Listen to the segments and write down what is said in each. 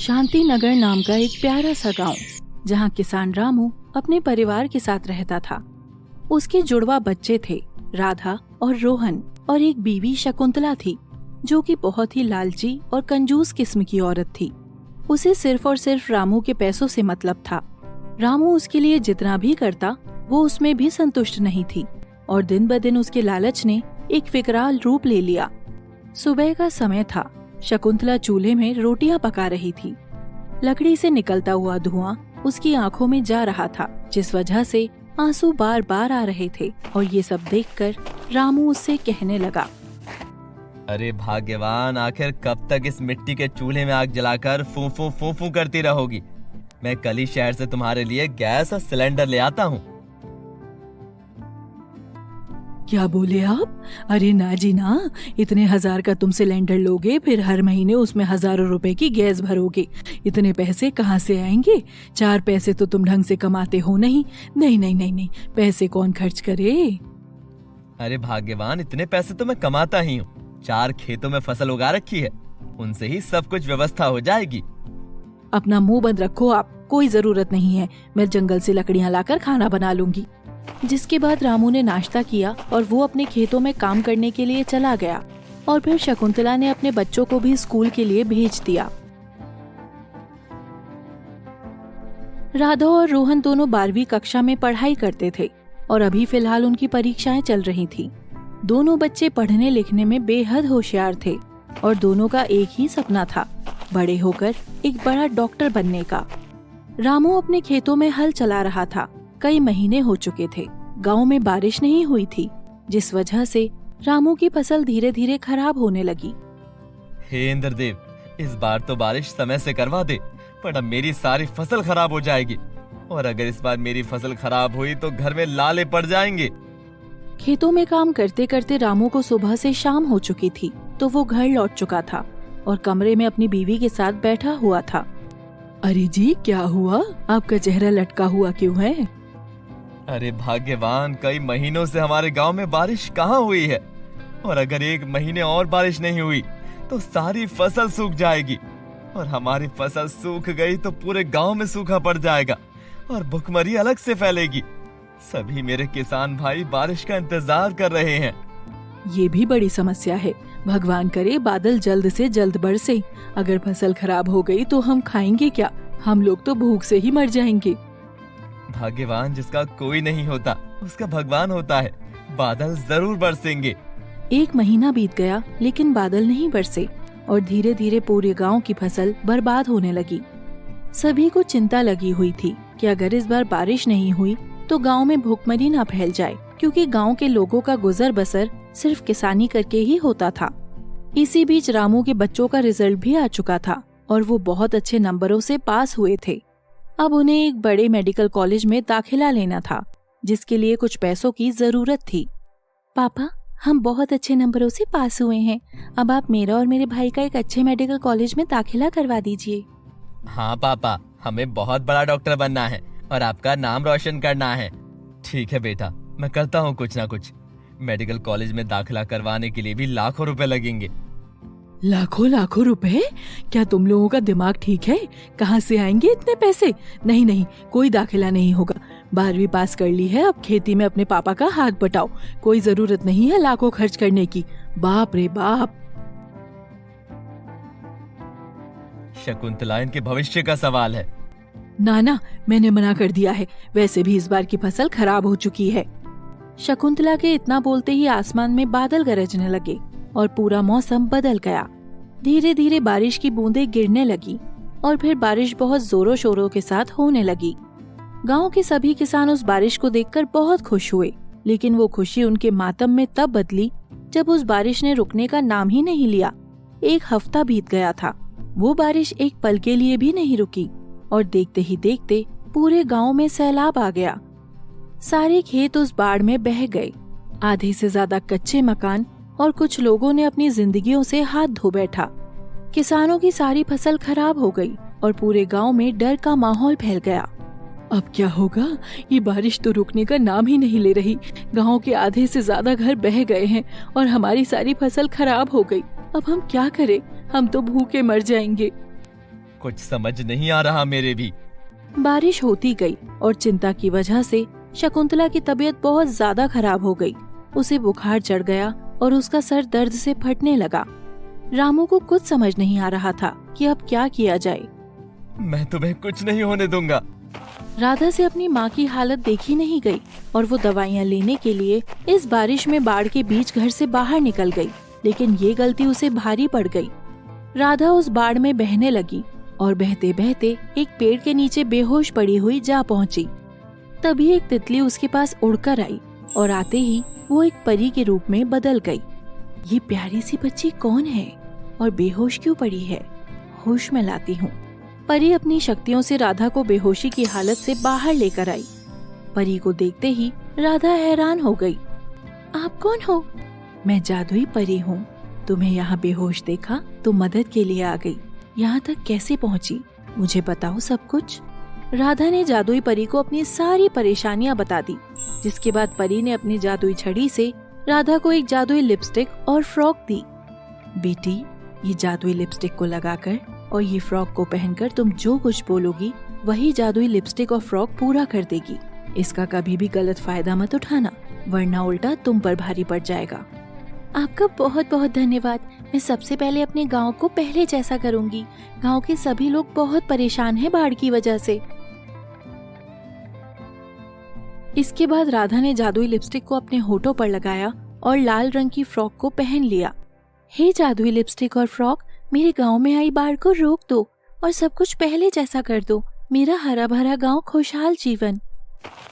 शांति नगर नाम का एक प्यारा सा गांव, जहां किसान रामू अपने परिवार के साथ रहता था। उसके जुड़वा बच्चे थे, राधा और रोहन, और एक बीवी शकुंतला थी, जो कि बहुत ही लालची और कंजूस किस्म की औरत थी। उसे सिर्फ और सिर्फ रामू के पैसों से मतलब था। रामू उसके लिए जितना भी करता, वो उसमें भी संतुष्ट नहीं थी, और दिन ब दिन उसके लालच ने एक विकराल रूप ले लिया। सुबह का समय था। शकुंतला चूल्हे में रोटियां पका रही थी। लकड़ी से निकलता हुआ धुआं उसकी आंखों में जा रहा था, जिस वजह से आंसू बार बार आ रहे थे। और ये सब देखकर रामू उससे कहने लगा, अरे भाग्यवान, आखिर कब तक इस मिट्टी के चूल्हे में आग जलाकर फूं फूं फूं फूं करती रहोगी। मैं कल ही शहर से तुम्हारे लिए गैस और सिलेंडर ले आता हूँ। क्या बोले आप? अरे ना जी ना, इतने 1000 का तुम सिलेंडर लोगे, फिर हर महीने उसमें हजारों रुपए की गैस भरोगे। इतने पैसे कहाँ से आएंगे? 4 पैसे तो तुम ढंग से कमाते हो नहीं। नहीं नहीं नहीं नहीं, पैसे कौन खर्च करे? अरे भाग्यवान, इतने पैसे तो मैं कमाता ही हूँ। 4 खेतों में फसल उगा रखी है, उनसे ही सब कुछ व्यवस्था हो जाएगी। अपना मुंह बंद रखो आप, कोई जरूरत नहीं है। मैं जंगल से लकड़ियाँ लाकर खाना बना लूंगी। जिसके बाद रामू ने नाश्ता किया और वो अपने खेतों में काम करने के लिए चला गया। और फिर शकुंतला ने अपने बच्चों को भी स्कूल के लिए भेज दिया। राधा और रोहन दोनों 12वीं कक्षा में पढ़ाई करते थे और अभी फिलहाल उनकी परीक्षाएं चल रही थी। दोनों बच्चे पढ़ने लिखने में बेहद होशियार थे और दोनों का एक ही सपना था, बड़े होकर एक बड़ा डॉक्टर बनने का। रामू अपने खेतों में हल चला रहा था। कई महीने हो चुके थे। गांव में बारिश नहीं हुई थी, जिस वजह से रामू की फसल धीरे धीरे खराब होने लगी। हे इंद्रदेव, इस बार तो बारिश समय से करवा दे, पर अब मेरी सारी फसल खराब हो जाएगी। और अगर इस बार मेरी फसल खराब हुई तो घर में लाले पड़ जाएंगे। खेतों में काम करते करते रामू को सुबह से शाम हो चुकी थी, तो वो घर लौट चुका था और कमरे में अपनी बीवी के साथ बैठा हुआ था। अरे जी, क्या हुआ? आपका चेहरा लटका हुआ क्यों है? अरे भाग्यवान, कई महीनों से हमारे गांव में बारिश कहाँ हुई है, और अगर 1 महीने और बारिश नहीं हुई तो सारी फसल सूख जाएगी, और हमारी फसल सूख गई तो पूरे गांव में सूखा पड़ जाएगा और भुखमरी अलग से फैलेगी। सभी मेरे किसान भाई बारिश का इंतजार कर रहे हैं। ये भी बड़ी समस्या है। भगवान करे बादल जल्द से जल्द बरसे। अगर फसल खराब हो गई तो हम खाएंगे क्या? हम लोग तो भूख से ही मर जाएंगे। भाग्यवान जिसका कोई नहीं होता, उसका भगवान होता है। बादल जरूर बरसेंगे। 1 महीना बीत गया, लेकिन बादल नहीं बरसे और धीरे धीरे पूरे गांव की फसल बर्बाद होने लगी। सभी को चिंता लगी हुई थी कि अगर इस बार बारिश नहीं हुई तो गांव में भूखमरी न फैल जाए, क्योंकि गांव के लोगों का गुजर बसर सिर्फ किसानी करके ही होता था। इसी बीच रामू के बच्चों का रिजल्ट भी आ चुका था और वो बहुत अच्छे नंबरों से पास हुए थे। अब उन्हें एक बड़े मेडिकल कॉलेज में दाखिला लेना था, जिसके लिए कुछ पैसों की जरूरत थी। पापा, हम बहुत अच्छे नंबरों से पास हुए हैं। अब आप मेरा और मेरे भाई का एक अच्छे मेडिकल कॉलेज में दाखिला करवा दीजिए। हाँ पापा, हमें बहुत बड़ा डॉक्टर बनना है और आपका नाम रोशन करना है। ठीक है बेटा, मैं करता हूँ कुछ ना कुछ। मेडिकल कॉलेज में दाखिला करवाने के लिए भी लाखों रुपए लगेंगे। लाखों रुपए? क्या तुम लोगों का दिमाग ठीक है? कहाँ से आएंगे इतने पैसे? नहीं नहीं, कोई दाखिला नहीं होगा। 12वीं पास कर ली है, अब खेती में अपने पापा का हाथ बटाओ। कोई जरूरत नहीं है लाखों खर्च करने की। बाप रे बाप। शकुंतला, इनके भविष्य का सवाल है। ना, मैंने मना कर दिया है। वैसे भी इस बार की फसल खराब हो चुकी है। शकुंतला के इतना बोलते ही आसमान में बादल गरजने लगे और पूरा मौसम बदल गया। धीरे धीरे बारिश की बूंदें गिरने लगी और फिर बारिश बहुत जोरों शोरों के साथ होने लगी। गांव के सभी किसान उस बारिश को देखकर बहुत खुश हुए, लेकिन वो खुशी उनके मातम में तब बदली जब उस बारिश ने रुकने का नाम ही नहीं लिया। 1 हफ्ता बीत गया था। वो बारिश एक पल के लिए भी नहीं रुकी और देखते ही देखते पूरे गांव में सैलाब आ गया। सारे खेत उस बाढ़ में बह गए। आधे से ज्यादा कच्चे मकान और कुछ लोगों ने अपनी जिंदगियों से हाथ धो बैठा। किसानों की सारी फसल खराब हो गई और पूरे गांव में डर का माहौल फैल गया। अब क्या होगा? ये बारिश तो रुकने का नाम ही नहीं ले रही। गांव के आधे से ज्यादा घर बह गए हैं और हमारी सारी फसल खराब हो गई। अब हम क्या करें? हम तो भूखे मर जाएंगे। कुछ समझ नहीं आ रहा मेरे भी। बारिश होती गई और चिंता की वजह से शकुंतला की तबीयत बहुत ज्यादा खराब हो गई। उसे बुखार चढ़ गया और उसका सर दर्द से फटने लगा। रामू को कुछ समझ नहीं आ रहा था कि अब क्या किया जाए। मैं तुम्हें कुछ नहीं होने दूंगा। राधा से अपनी माँ की हालत देखी नहीं गई और वो दवाइयाँ लेने के लिए इस बारिश में बाढ़ के बीच घर से बाहर निकल गई, लेकिन ये गलती उसे भारी पड़ गई। राधा उस बाढ़ में बहने लगी और बहते बहते एक पेड़ के नीचे बेहोश पड़ी हुई जा पहुंची। तभी एक तितली उसके पास उड़कर आई और आते ही वो एक परी के रूप में बदल गई। ये प्यारी सी बच्ची कौन है और बेहोश क्यों पड़ी है? होश में लाती हूँ। परी अपनी शक्तियों से राधा को बेहोशी की हालत से बाहर लेकर आई। परी को देखते ही राधा हैरान हो गई। आप कौन हो? मैं जादुई परी हूँ। तुम्हें यहाँ बेहोश देखा तो मदद के लिए आ गई। यहाँ तक कैसे पहुँची मुझे बताओ सब कुछ। राधा ने जादुई परी को अपनी सारी परेशानियाँ बता दी, जिसके बाद परी ने अपनी जादुई छड़ी से राधा को एक जादुई लिपस्टिक और फ्रॉक दी। बेटी, ये जादुई लिपस्टिक को लगाकर और ये फ्रॉक को पहनकर तुम जो कुछ बोलोगी वही जादुई लिपस्टिक और फ्रॉक पूरा कर देगी। इसका कभी भी गलत फायदा मत उठाना, वरना उल्टा तुम पर भारी पड़ जाएगा। आपका बहुत बहुत धन्यवाद। मैं सबसे पहले अपने गांव को पहले जैसा करूंगी। गांव के सभी लोग बहुत परेशान हैं बाढ़ की वजह से। इसके बाद राधा ने जादुई लिपस्टिक को अपने होठों पर लगाया और लाल रंग की फ्रॉक को पहन लिया। हे जादुई लिपस्टिक और फ्रॉक, मेरे गांव में आई बाढ़ को रोक दो और सब कुछ पहले जैसा कर दो। मेरा हरा भरा गांव, खुशहाल जीवन।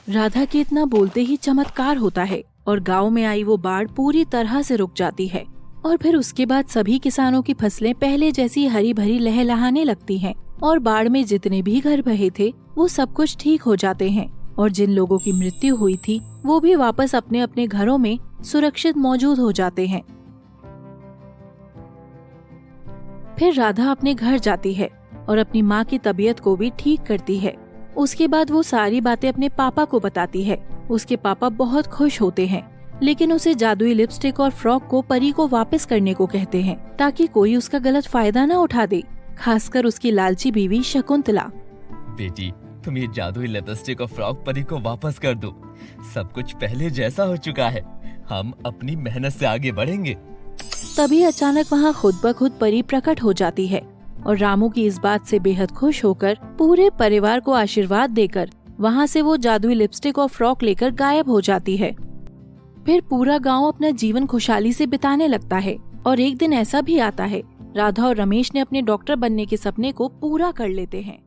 राधा के इतना बोलते ही चमत्कार होता है और गांव में आई वो बाढ़ पूरी तरह से रुक जाती है और फिर उसके बाद सभी किसानों की फसलें पहले जैसी हरी भरी लहलहाने लगती हैं और बाढ़ में जितने भी घर बहे थे वो सब कुछ ठीक हो जाते हैं और जिन लोगों की मृत्यु हुई थी वो भी वापस अपने अपने घरों में सुरक्षित मौजूद हो जाते हैं। फिर राधा अपने घर जाती है और अपनी माँ की तबीयत को भी ठीक करती है। उसके बाद वो सारी बातें अपने पापा को बताती है। उसके पापा बहुत खुश होते हैं, लेकिन उसे जादुई लिपस्टिक और फ्रॉक को परी को वापस करने को कहते हैं ताकि कोई उसका गलत फायदा न उठा दे, खासकर उसकी लालची बीवी शकुंतला। बेटी, तुम ये जादुई लिपस्टिक और फ्रॉक परी को वापस कर दो। सब कुछ पहले जैसा हो चुका है। हम अपनी मेहनत से आगे बढ़ेंगे। तभी अचानक वहाँ खुद ब खुद परी प्रकट हो जाती है और रामू की इस बात से बेहद खुश होकर पूरे परिवार को आशीर्वाद देकर वहाँ से वो जादुई लिपस्टिक और फ्रॉक लेकर गायब हो जाती है। फिर पूरा गांव अपना जीवन खुशहाली से बिताने लगता है और एक दिन ऐसा भी आता है, राधा और रमेश ने अपने डॉक्टर बनने के सपने को पूरा कर लेते हैं।